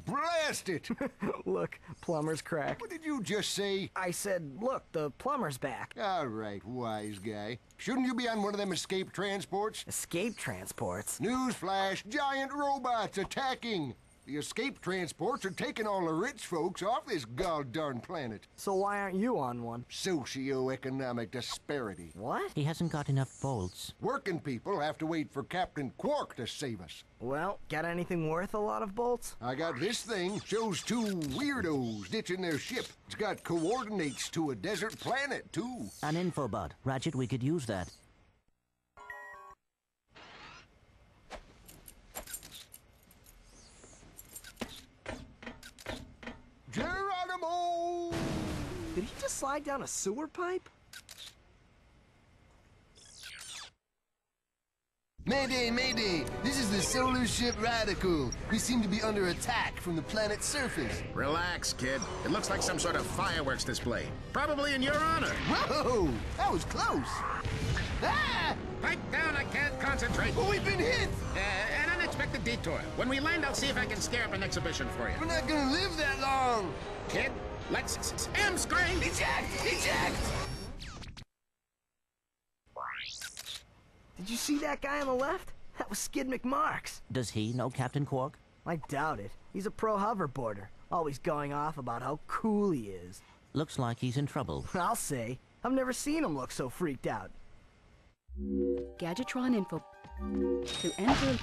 Blast it! Look, plumber's crack. What did you just say? I said, look, the plumber's back. All right, wise guy. Shouldn't you be on one of them escape transports? Escape transports? Newsflash, giant robots attacking! The escape transports are taking all the rich folks off this god-darn planet. So why aren't you on one? Socioeconomic disparity. What? He hasn't got enough bolts. Working people have to wait for Captain Quark to save us. Well, got anything worth a lot of bolts? I got this thing. Shows two weirdos ditching their ship. It's got coordinates to a desert planet, too. An infobot. Ratchet, we could use that. Geronimo! Did he just slide down a sewer pipe? Mayday, mayday! This is the solar ship Radical. We seem to be under attack from the planet's surface. Relax, kid. It looks like some sort of fireworks display. Probably in your honor. Whoa! That was close! Ah! Pipe down, I can't concentrate. Well, we've been hit! An unexpected detour. When we land, I'll see if I can scare up an exhibition for you. We're not gonna live that long! Kid, let's M-screen! Eject! Eject! Did you see that guy on the left? That was Skid McMarx. Does he know Captain Quark? I doubt it. He's a pro hoverboarder, always going off about how cool he is. Looks like he's in trouble. I'll say. I've never seen him look so freaked out. Gadgetron info. To enter...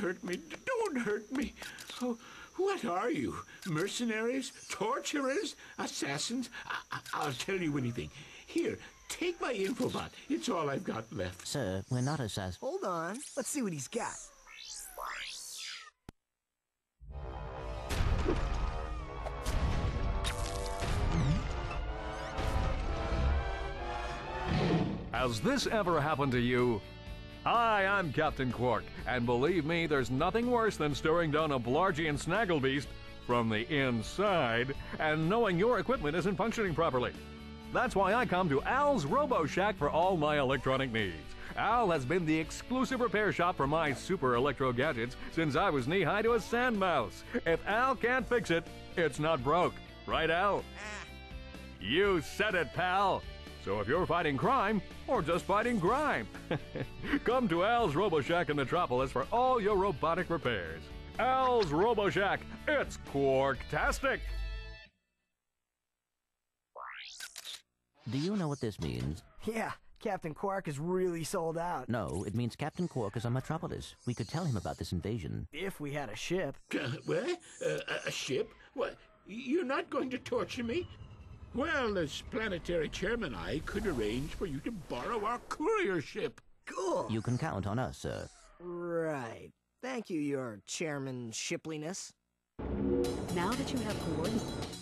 hurt me. Don't hurt me. Oh, what are you? Mercenaries? Torturers? Assassins? I'll tell you anything. Here, take my infobot. It's all I've got left. Sir, we're not assassins. Hold on. Let's see what he's got. Has this ever happened to you? Hi, I'm Captain Quark, and believe me, there's nothing worse than staring down a Blargian snagglebeast from the inside and knowing your equipment isn't functioning properly. That's why I come to Al's Robo Shack for all my electronic needs. Al has been the exclusive repair shop for my super electro gadgets since I was knee-high to a sand mouse. If Al can't fix it, it's not broke. Right, Al? You said it, pal. So if you're fighting crime, or just fighting grime, come to Al's Robo Shack in Metropolis for all your robotic repairs. Al's Robo Shack, it's Quarktastic! Do you know what this means? Yeah, Captain Quark is really sold out. No, it means Captain Quark is on Metropolis. We could tell him about this invasion. If we had a ship. What? A ship? What? You're not going to torture me? Well, as planetary chairman, I could arrange for you to borrow our courier ship. Cool. You can count on us, sir. Right. Thank you, your chairman shipliness. Now that you have coordinates...